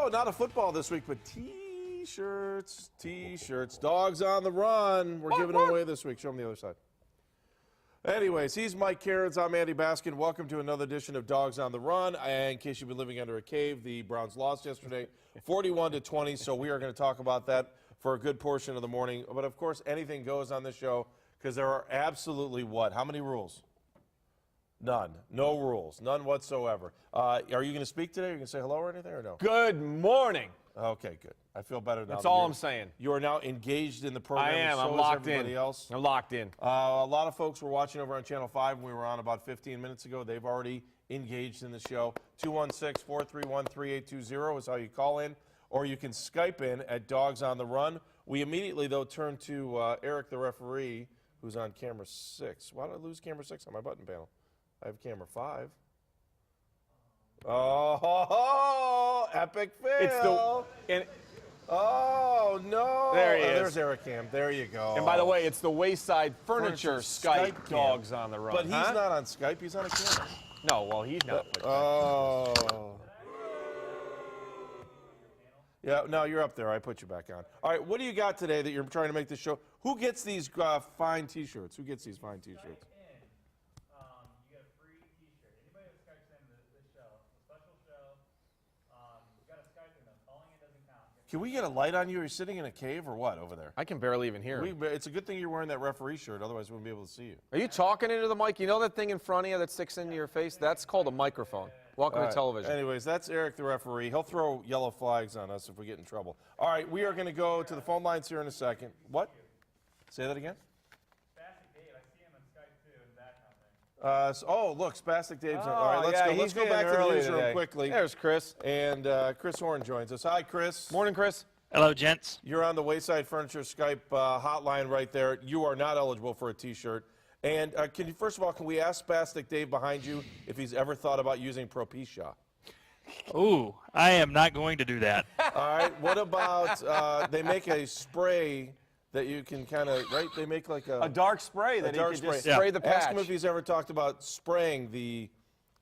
Oh, not a football this week, but T-shirts. Dogs on the run. We're giving them away this week. Show them the other side. Anyways, he's Mike Cairns. I'm Andy Baskin. Welcome to another edition of Dogs on the Run. And in case you've been living under a cave, the Browns lost yesterday, 41-20. So we are going to talk about that for a good portion of the morning. But of course, anything goes on this show because there are absolutely what? How many rules? None. No rules. None whatsoever. Are you going to speak today? Are you going to say hello or anything or no? Good morning. Okay, good. I feel better now. That's all I'm saying. You are now engaged in the program. I am. So I'm locked everybody in. Else. I'm locked in. A lot of folks were watching over on Channel 5 when we were on about 15 minutes ago. They've already engaged in the show. 216-431-3820 is how you call in, or you can Skype in at Dogs on the Run. We immediately, though, turn to Eric, the referee, who's on camera 6. Why did I lose camera 6 on my button panel? I have camera 5. Oh, epic fail. Oh, no. There he is. There's Eric Cam. There you go. And by the way, it's the Wayside Furniture Skype Dogs on the Run. But he's not on Skype. He's on a camera. No, well, he's not. Oh. Yeah, no, you're up there. I put you back on. All right, what do you got today that you're trying to make this show? Who gets these fine T-shirts? Who gets these fine T-shirts? Can we get a light on you? Are you sitting in a cave or what over there? I can barely even hear him. It's a good thing you're wearing that referee shirt, otherwise we wouldn't be able to see you. Are you talking into the mic? You know that thing in front of you that sticks into your face? That's called a microphone. Welcome to television. Anyways, that's Eric, the referee. He'll throw yellow flags on us if we get in trouble. All right, we are going to go to the phone lines here in a second. What? Say that again? Spastic Dave, I see him on Skype too in the background there. Oh, look, Spastic Dave's on. All right, let's go back to the newsroom quickly. There's Chris. And Chris Horn joins us. Hi, Chris. Morning, Chris. Hello, gents. You're on the Wayside Furniture Skype hotline right there. You are not eligible for a T-shirt. And first of all, can we ask Spastic Dave behind you if he's ever thought about using Propecia? Ooh, I am not going to do that. All right. What about they make a spray that you can kind of, right? They make like a dark spray that you can just spray the patch. Ask him if he's ever talked about spraying the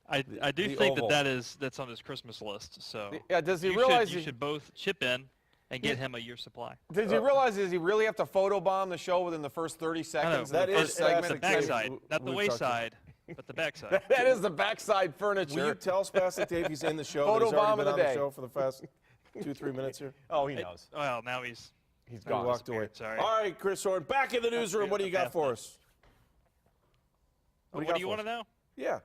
I do the think oval. that's on his Christmas list. So yeah, does he realize you should both chip in and get him a year's supply. Does he realize, does he really have to photobomb the show within the first 30 seconds? That of the first segment? the backside, not the wayside, but the backside. That is the backside furniture. Will you tell Spastic Dave he's in the show? That he's already been on the show for the past 2-3 minutes here. Oh, he knows. Well, now he's gone. He walked away. Sorry. All right, Chris Horn, back in the newsroom. What do you got for us? What do you want to know? Yeah.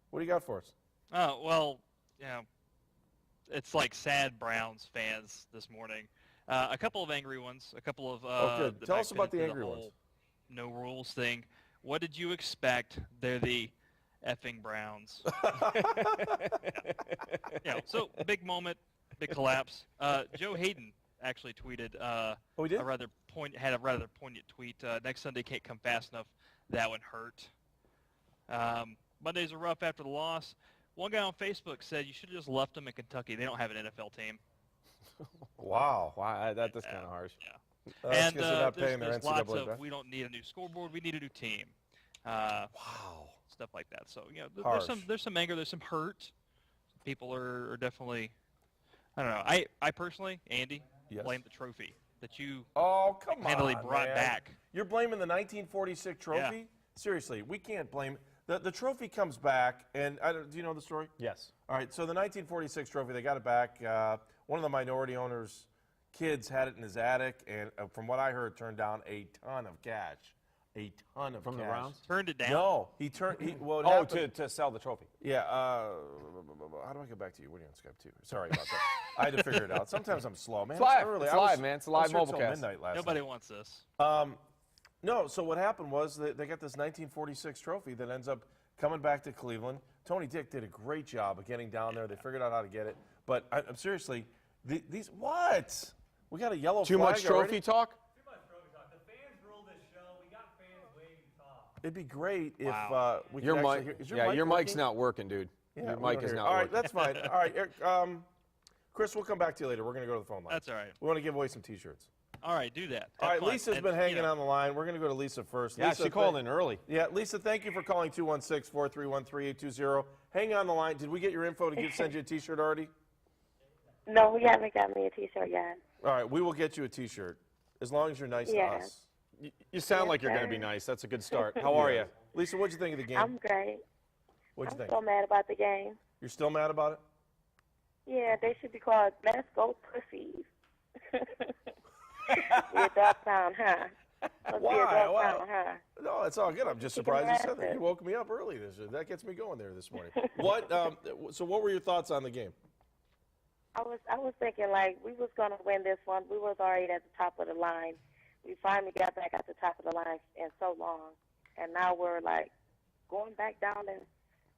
What do you got for us? Oh, well, it's like sad Browns fans this morning. A couple of angry ones. A couple of. Good. Tell us about the angry ones. No rules thing. What did you expect? They're the effing Browns. So big moment, big collapse. Joe Hayden actually tweeted. Oh, he did? Had a rather poignant tweet. Next Sunday can't come fast enough. That one hurt. Mondays are rough after the loss. One guy on Facebook said you should have just left them in Kentucky. They don't have an NFL team. Wow. That's kind of harsh. Yeah. And there's lots of, we don't need a new scoreboard. We need a new team. Wow. Stuff like that. So, there's some anger. There's some hurt. People are definitely, I don't know. I personally, Andy, blame the trophy that you handily brought back. You're blaming the 1946 trophy? Yeah. Seriously, we can't blame. The trophy comes back, and do you know the story? Yes. All right, so the 1946 trophy, they got it back. One of the minority owners' kids had it in his attic, and from what I heard, turned down a ton of cash. A ton of From cash. the Browns? Turned it down? No, well, to sell the trophy. Yeah, how do I get back to you? What are you on Skype too? Sorry about that. I had to figure it out. Sometimes I'm slow, man. It's live. Early. It's live, man. It's a live mobilecast. Midnight last Nobody night. wants this. No, so what happened was they got this 1946 trophy that ends up coming back to Cleveland. Tony Dick did a great job of getting down there. They figured out how to get it. But I'm seriously, these what? We got a yellow Too flag much trophy already? talk? Too much trophy talk. The fans rule this show. We got fans waiting to talk. It'd be great if we could Your actually mic, hear. Is your mic your mic's working? not working, dude. Yeah, your we mic don't is hear. not All right, working. that's fine. All right, Eric, Chris, we'll come back to you later. We're going to go to the phone line. That's all right. We want to give away some T-shirts. All right, do that. All Have right, fun. Lisa's And, been hanging on the line. We're going to go to Lisa first. Yeah, Lisa, she called in early. Yeah, Lisa, thank you for calling 216-431-3820. Hang on the line. Did we get your info to send you a T-shirt already? No, we haven't got me a T-shirt yet. All right, we will get you a T-shirt as long as you're nice to us. You sound like you're going to be nice. That's a good start. How are you? Lisa, what'd you think of the game? I'm great. What'd you think? I'm so mad about the game. You're still mad about it? Yeah, they should be called Let's Go Pussies. We're Dogtown, huh? Why? No, it's all good. I'm just surprised you said that. You woke me up early. That gets me going there this morning. So what were your thoughts on the game? I was thinking, like, we was going to win this one. We was already at the top of the line. We finally got back at the top of the line in so long. And now we're, like, going back down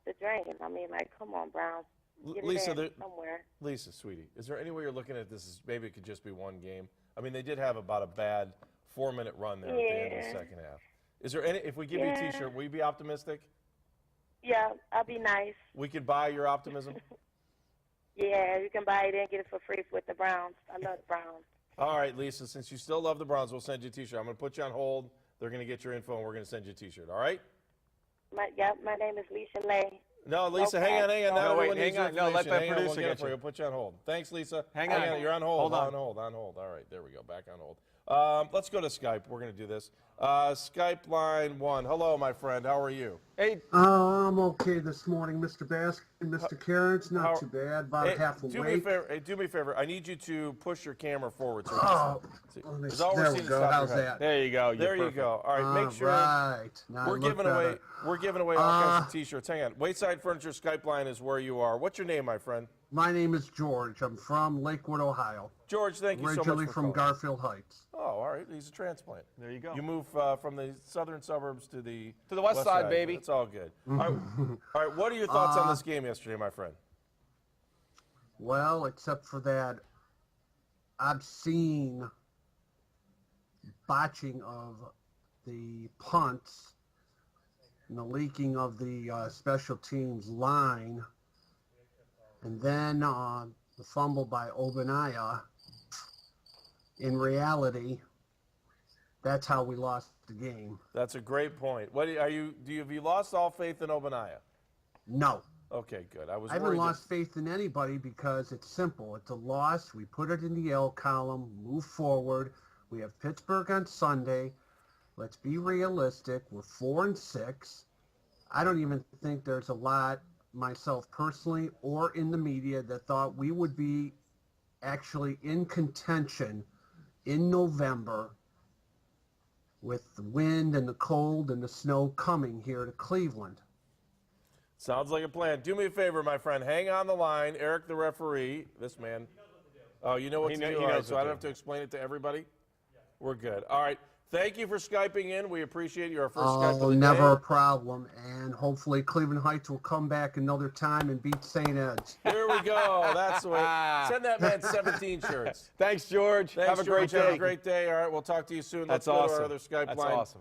the drain. I mean, like, come on, Browns. Get Lisa, it in somewhere. Lisa, sweetie, is there any way you're looking at this as maybe it could just be one game? I mean, they did have about a bad 4-minute run there at the end of the second half. Is there any? If we give you a T-shirt, will you be optimistic? Yeah, I'll be nice. We could buy your optimism. Yeah, you can buy it and get it for free with the Browns. I love the Browns. All right, Lisa, since you still love the Browns, we'll send you a T-shirt. I'm going to put you on hold. They're going to get your info, and we're going to send you a T-shirt. All right? My name is Lisa Lay. No, Lisa, hang on. No, wait, hang on. No, let that producer get you. We'll put you on hold. Thanks, Lisa. Hang on. You're on hold. Hold on. On hold. All right, there we go. Back on hold. Let's go to Skype. We're going to do this. Skype line 1. Hello, my friend. How are you? Hey. I'm okay this morning, Mr. Baskin. Mr. Karen's not too bad. About half awake. Do me a favor. I need you to push your camera forward. So there we go. How's that? There you go. There you go. All right, make sure. Right. We're giving away all kinds of T-shirts. Hang on. Wayside Furniture Skype line is where you are. What's your name, my friend? My name is George. I'm from Lakewood, Ohio. George, thank you so much for Originally from Garfield Heights. Oh, all right. He's a transplant. There you go. You move from the southern suburbs to the west side, baby. It's all good. All right. What are your thoughts on this game yesterday, my friend? Well, except for that obscene botching of the punts and the leaking of the special teams line, and then the fumble by Obadiah. In reality, that's how we lost the game. That's a great point. Have you lost all faith in Obadiah? No. Okay, good. I haven't lost faith in anybody because it's simple. It's a loss. We put it in the L column, move forward. We have Pittsburgh on Sunday. Let's be realistic. We're 4-6. I don't even think there's a lot, myself personally or in the media, that thought we would be actually in contention in November with the wind and the cold and the snow coming here to Cleveland. Sounds like a plan. Do me a favor, my friend. Hang on the line. Eric, the referee, this man. Oh, you know what to do? All right, so I don't have to explain it to everybody? Yeah. We're good. All right. Thank you for Skyping in. We appreciate you. Our first Skype of the never day. A problem. And hopefully Cleveland Heights will come back another time and beat St. Ed's. Here we go. That's the way. Send that man 17 shirts. Thanks, George. Have a great day. Have a great day. All right, we'll talk to you soon. Let's go to our other Skype line. That's awesome.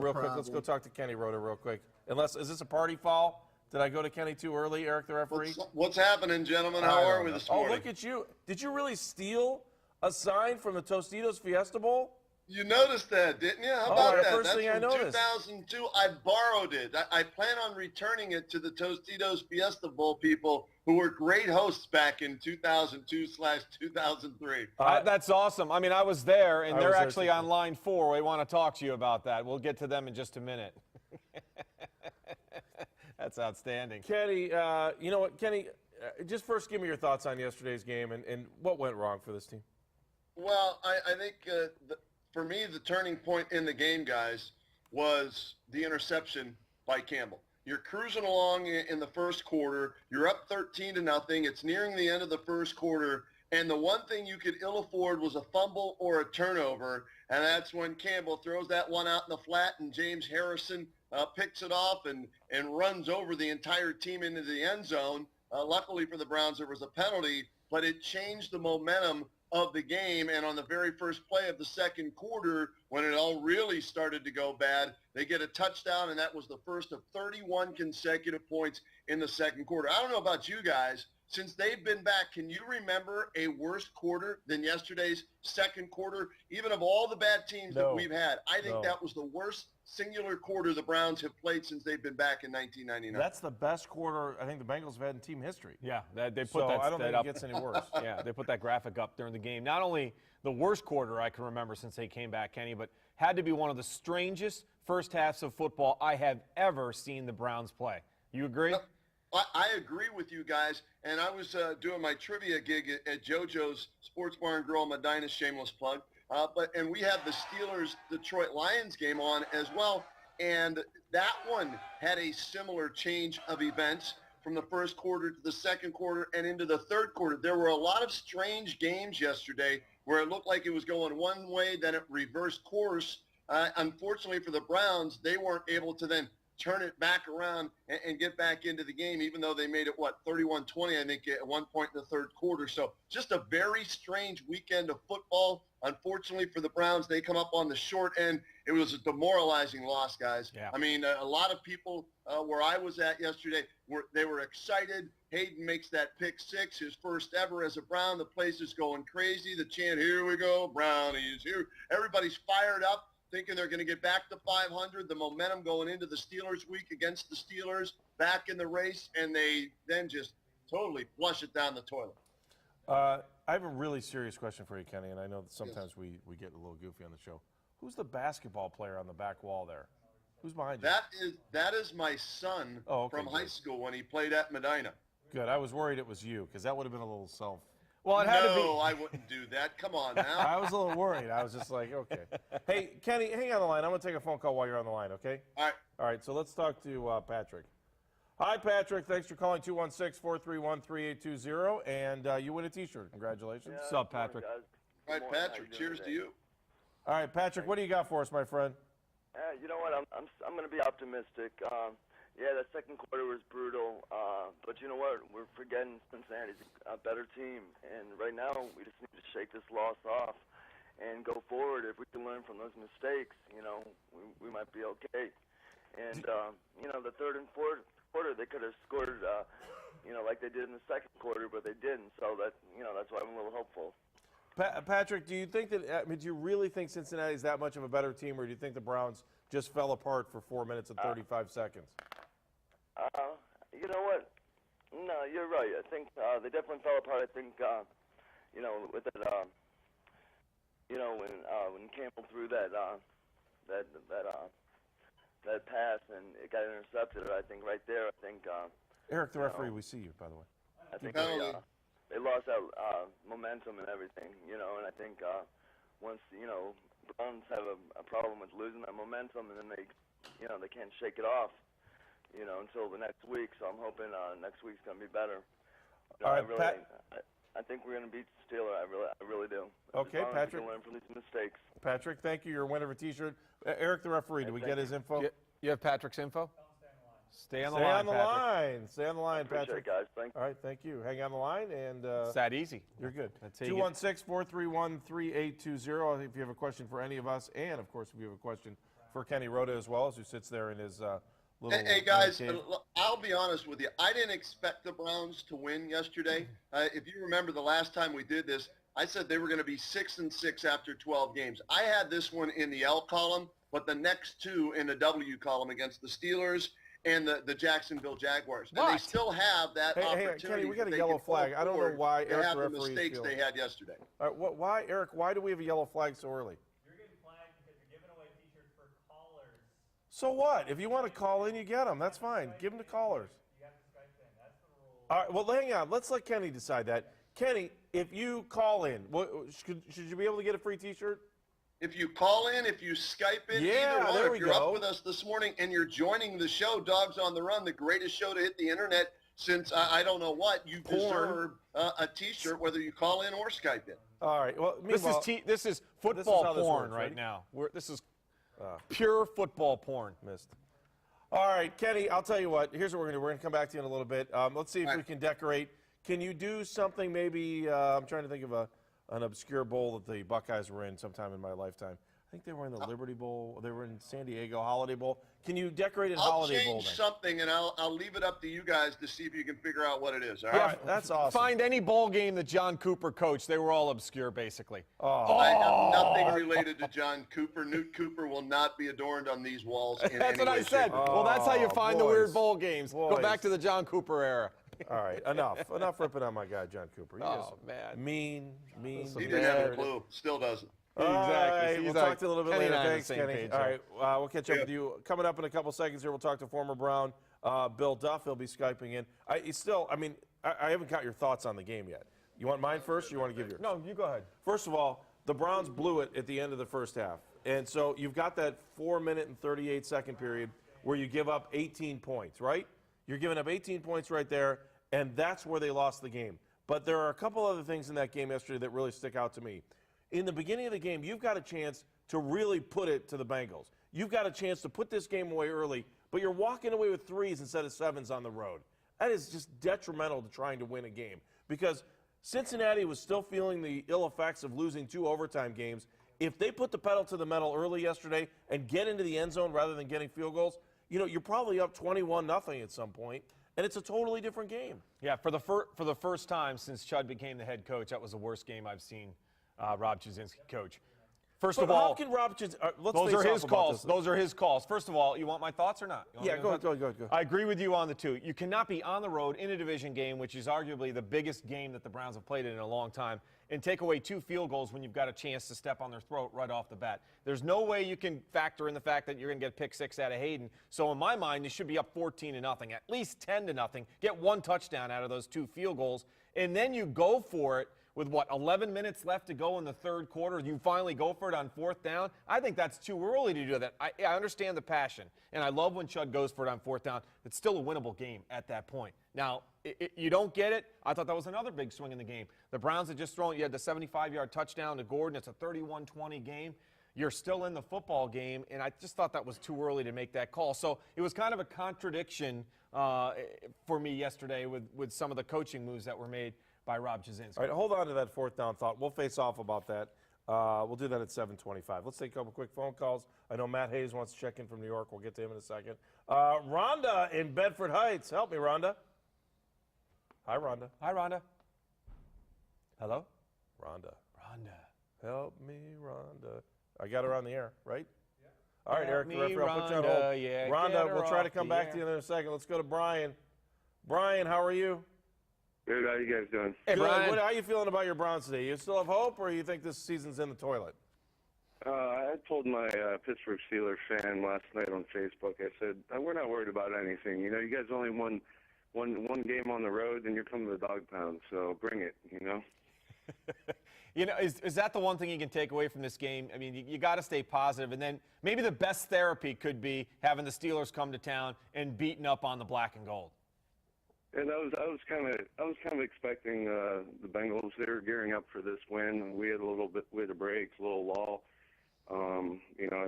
Real quick, let's go talk to Kenny Rhoda real quick. Is this a party foul? Did I go to Kenny too early, Eric, the referee? What's happening, gentlemen? How are we this morning? Oh, look at you. Did you really steal a sign from the Tostitos Fiesta Bowl? You noticed that, didn't you? How about that? First thing I noticed. 2002. I borrowed it. I plan on returning it to the Tostitos Fiesta Bowl people who were great hosts back in 2002/2003. That's awesome. I mean, I was there, and they're actually on line 4. We want to talk to you about that. We'll get to them in just a minute. That's outstanding. Kenny, you know what, Kenny, just first give me your thoughts on yesterday's game and what went wrong for this team. Well, I think for me, the turning point in the game, guys, was the interception by Campbell. You're cruising along in the first quarter. You're up 13-0. It's nearing the end of the first quarter. And the one thing you could ill afford was a fumble or a turnover. And that's when Campbell throws that one out in the flat, and James Harrison picks it off and runs over the entire team into the end zone. Luckily for the Browns, there was a penalty, but it changed the momentum of the game. And on the very first play of the second quarter, when it all really started to go bad, they get a touchdown, and that was the first of 31 consecutive points in the second quarter. I don't know about you guys, since they've been back, can you remember a worse quarter than yesterday's second quarter? Even of all the bad teams that we've had, I think that was the worst singular quarter the Browns have played since they've been back in 1999. That's the best quarter I think the Bengals have had in team history. Yeah, they put that. I don't think up. it gets any worse. Yeah, they put that graphic up during the game. Not only the worst quarter I can remember since they came back, Kenny, but had to be one of the strangest first halves of football I have ever seen the Browns play. You agree? I agree with you guys, and I was doing my trivia gig at JoJo's Sports Bar and Grill in Medina, shameless plug. And we had the Steelers-Detroit Lions game on as well, and that one had a similar change of events from the first quarter to the second quarter and into the third quarter. There were a lot of strange games yesterday where it looked like it was going one way, then it reversed course. Unfortunately for the Browns, they weren't able to then turn it back around and get back into the game, even though they made it, 31-20, I think, at one point in the third quarter. So just a very strange weekend of football. Unfortunately for the Browns, they come up on the short end. It was a demoralizing loss, guys. Yeah. I mean, a lot of people where I was at yesterday, they were excited. Hayden makes that pick six, his first ever as a Brown. The place is going crazy. The chant, here we go, Brownies, here. Everybody's fired up, thinking they're going to get back to 500, the momentum going into the Steelers week against the Steelers, back in the race, and they then just totally flush it down the toilet. I have a really serious question for you, Kenny, and I know that sometimes we get a little goofy on the show. Who's the basketball player on the back wall there? Who's behind you? That is my son from high school when he played at Medina. Good. I was worried it was you because that would have been a little self. Well, it had to be. No, I wouldn't do that. Come on now. I was a little worried. I was just like, okay. Hey, Kenny, hang on the line. I'm going to take a phone call while you're on the line, okay? All right. All right, so let's talk to Patrick. Hi, Patrick. Thanks for calling 216-431-3820, and you win a T-shirt. Congratulations. What's up, Patrick? All right, Patrick, cheers to you. All right, Patrick, what do you got for us, my friend? You know what? I'm going to be optimistic. Yeah, that second quarter was brutal, but you know what? We're forgetting Cincinnati's a better team, and right now we just need to shake this loss off and go forward. If we can learn from those mistakes, you know, we might be okay. And you know, the third and fourth quarter they could have scored, you know, like they did in the second quarter, but they didn't. So that, you know, that's why I'm a little hopeful. Patrick, do you think that? I mean, do you really think Cincinnati is that much of a better team, or do you think the Browns just fell apart for 4 minutes and 35 seconds? You know what? No, you're right. I think they definitely fell apart. I think, you know, with that, you know, when Campbell threw that pass and it got intercepted, I think right there, I think. Eric, the referee, we see you, by the way. I think they lost that momentum and everything, you know, and I think once, you know, Browns have a problem with losing that momentum, and then they, you know, they can't shake it off, you know, until the next week. So I'm hoping next week's going to be better. You know, all right, I think we're going to beat the Steelers. I really do. Okay, Patrick. We can learn from these mistakes. Patrick, thank you. You're a winner of a T-shirt. Eric, the referee, do we get his info? You have Patrick's info? Stay on the line. line, Stay on the line. Stay on the line, Patrick. Appreciate it, guys. Thank you. All right, thank you. Hang on the line, and it's that easy. You're good. 216-431-3820 if you have a question for any of us, and of course, if you have a question for Kenny Rhoda as well, who sits there in his little. Hey guys, I'll be honest with you. I didn't expect the Browns to win yesterday. If you remember the last time we did this, I said they were going to be 6-6 after 12 games. I had this one in the L column, but the next two in the W column against the Steelers and the Jacksonville Jaguars. What? And they still have that opportunity. Hey, Kenny, we got a yellow flag. I don't know why Eric have the the referee mistakes they had yesterday. Why, Eric? Why do we have a yellow flag so early? You're getting flagged because you're giving away T-shirts for callers. So what? If you want to call in, you get them. That's fine. Give them to callers. You have to Skype in. That's the rule. All right. Well, hang on. Let's let Kenny decide that. Kenny, if you call in, should you be able to get a free T-shirt? If you call in, if you Skype in, Yeah, either there one, we if you're go. up with us this morning and you're joining the show, Dogs on the Run, the greatest show to hit the internet since I don't know what, you deserve a T-shirt whether you call in or Skype in. All right. Well, This is football how this porn works, right ready? now. This is pure football porn. Missed. All right, Kenny, I'll tell you what. Here's what we're going to do. We're going to come back to you in a little bit. Let's see if we can decorate. Can you do something maybe, I'm trying to think of an obscure bowl that the Buckeyes were in sometime in my lifetime. think they were in the Liberty Bowl. They were in San Diego Holiday Bowl. Can you decorate in I'll Holiday Bowl? change Then? something, and I'll leave it up to you guys to see if you can figure out what it is. All All right? right, that's awesome. Find any bowl game that John Cooper coached. They were all obscure, basically. I have nothing related to John Cooper. Newt Cooper will not be adorned on these walls in That's any what I way, said. shape, or Well, that's how you find the weird boys. bowl games. Go Boys. back to the John Cooper era. All right, enough ripping on my guy John Cooper. He Oh, is man. mean. He didn't have a clue. Still doesn't. All right, Exactly. we'll He's talk to you a little bit Kenny later. and I are on the Thanks, same Kenny. page All there. right, we'll catch up with you. Coming up in a couple seconds here, we'll talk to former Brown Bill Duff. He'll be Skyping in. I haven't got your thoughts on the game yet. You want mine first, or you want to give yours? No, you go ahead. First of all, the Browns blew it at the end of the first half. And so you've got that 4-minute and 38-second period where you give up 18 points, right? You're giving up 18 points right there, and that's where they lost the game. But there are a couple other things in that game yesterday that really stick out to me. In the beginning of the game, you've got a chance to really put it to the Bengals. You've got a chance to put this game away early, but you're walking away with 3s instead of 7s on the road. That is just detrimental to trying to win a game because Cincinnati was still feeling the ill effects of losing 2 overtime games. If they put the pedal to the metal early yesterday and get into the end zone rather than getting field goals, you're probably up 21-0 at some point, and it's a totally different game. Yeah, for the first time since Chud became the head coach, that was the worst game I've seen Rob Jasinski coach. First of all, how can Rob let's those face are off his about calls. this. Those are his calls. First of all, you want my thoughts or not? Yeah, go ahead. I agree with you on the 2. You cannot be on the road in a division game, which is arguably the biggest game that the Browns have played in a long time, and take away 2 field goals when you've got a chance to step on their throat right off the bat. There's no way you can factor in the fact that you're going to get pick 6 out of Hayden. So in my mind, you should be up 14-0, at least 10-0. Get 1 touchdown out of those 2 field goals, and then you go for it. With 11 minutes left to go in the third quarter, you finally go for it on 4th down? I think that's too early to do that. I understand the passion, and I love when Chud goes for it on 4th down. It's still a winnable game at that point. Now, you don't get it. I thought that was another big swing in the game. The Browns had just thrown, you had the 75-yard touchdown to Gordon. It's a 31-20 game. You're still in the football game, and I just thought that was too early to make that call. So it was kind of a contradiction for me yesterday with some of the coaching moves that were made by Rob Jasinski. All right, hold on to that 4th down thought. We'll face off about that. We'll do that at 7:25. Let's take a couple quick phone calls. I know Matt Hayes wants to check in from New York. We'll get to him in a second. Rhonda in Bedford Heights. Help me, Rhonda. Hi, Rhonda. Hi, Rhonda. Hello? Rhonda. Rhonda. Help me, Rhonda. I got her on the air, right? Yeah. All right, Help Eric, the me, referee. I'll put you on Rhonda. hold. Yeah, Rhonda, get her we'll try to off come the back air. to you in a second. Let's go to Brian. Brian, how are you? Good. How you guys doing? Hey, Good. Brian. How are you feeling about your Browns today? You still have hope, or you think this season's in the toilet? I told my Pittsburgh Steelers fan last night on Facebook. I said we're not worried about anything. You guys only won one game on the road, and you're coming to the dog pound. So bring it. Is that the one thing you can take away from this game? I mean, you got to stay positive, and then maybe the best therapy could be having the Steelers come to town and beating up on the black and gold. And I was kind of expecting the Bengals. They were gearing up for this win. We had a break, a little lull.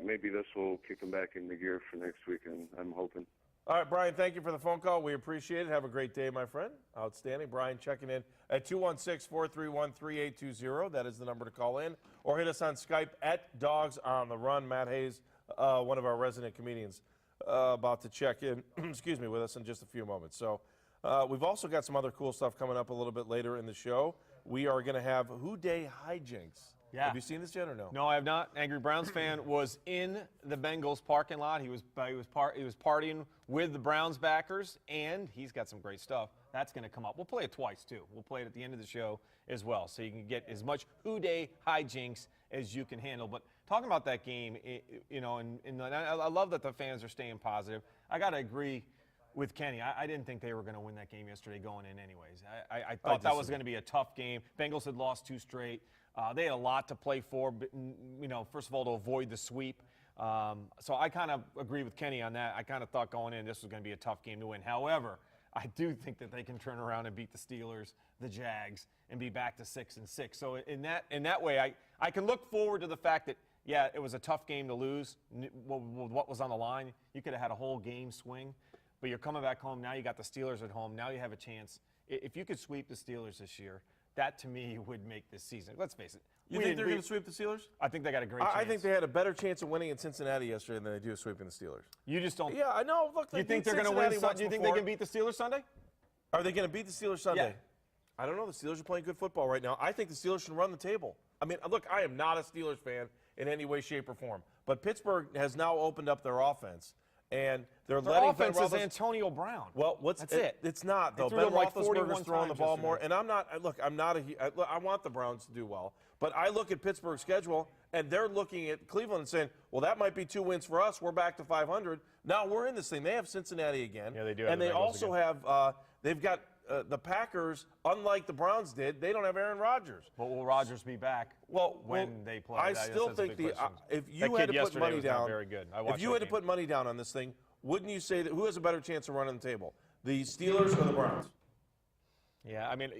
Maybe this will kick them back into gear for next week, and I'm hoping. All right, Brian, thank you for the phone call. We appreciate it. Have a great day, my friend. Outstanding. Brian checking in at 216-431-3820. That is the number to call in. Or hit us on Skype at DAWGS on the Run. Matt Hayes, one of our resident comedians, about to check in, with us in just a few moments. So we've also got some other cool stuff coming up a little bit later in the show. We are going to have Who Day Hijinks. Yeah. Have you seen this yet or no? No, I have not. Angry Browns fan was in the Bengals parking lot. He was partying with the Browns backers, and he's got some great stuff. That's going to come up. We'll play it twice too. We'll play it at the end of the show as well, so you can get as much Who Day hijinks as you can handle. But talking about that game, and I love that the fans are staying positive. I got to agree with Kenny. I didn't think they were going to win that game yesterday going in anyways. I thought that was going to be a tough game. Bengals had lost 2 straight. They had a lot to play for, but, first of all, to avoid the sweep. So I kind of agree with Kenny on that. I kind of thought going in this was going to be a tough game to win. However, I do think that they can turn around and beat the Steelers, the Jags, and be back to 6-6. So in that way, I can look forward to the fact that, yeah, it was a tough game to lose. What was on the line? You could have had a whole game swing. But you're coming back home. Now you got the Steelers at home. Now you have a chance. If you could sweep the Steelers this year, that to me would make this season. Let's face it. You think they're going to sweep the Steelers? I think they got a great chance. I think they had a better chance of winning in Cincinnati yesterday than they do of sweeping the Steelers. You just don't. Yeah, I know. Look, you think they're going to win? Do you think they can beat the Steelers Sunday? Are they going to beat the Steelers Sunday? Yeah. I don't know. The Steelers are playing good football right now. I think the Steelers should run the table. I mean, look, I am not a Steelers fan in any way, shape, or form. But Pittsburgh has now opened up their offense. And they're Their letting offense is Antonio Brown. Well, that's it. It's not, though. Ben Roethlisberger's throwing the ball more. And I'm not – look, I want the Browns to do well. But I look at Pittsburgh's schedule, and they're looking at Cleveland and saying, well, that might be 2 wins for us. We're back to 500. Now we're in this thing. They have Cincinnati again. Yeah, they do. And they also have they've got the Packers, unlike the Browns did, they don't have Aaron Rodgers. But will Rodgers be back when they play? I still think if you had to put money down, very good. If you had to put money down on this thing, wouldn't you say that who has a better chance of running the table, the Steelers or the Browns? Yeah, I mean,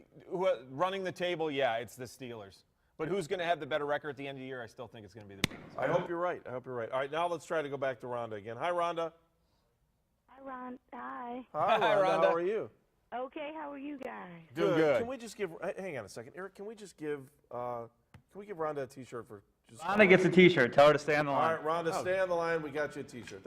running the table, yeah, it's the Steelers. But who's going to have the better record at the end of the year? I still think it's going to be the Browns. I hope you're right. All right, now let's try to go back to Rhonda again. Hi, Rhonda. Hi, Ron. Hi. Hi, Rhonda. How are you? Okay, how are you guys? Good. Can we just give? Hang on a second, Eric. Can we just give? Can we give Rhonda a T-shirt for? Rhonda gets a T-shirt. Tell her to stay on the line. All right, Rhonda, stay on the line. We got you a T-shirt.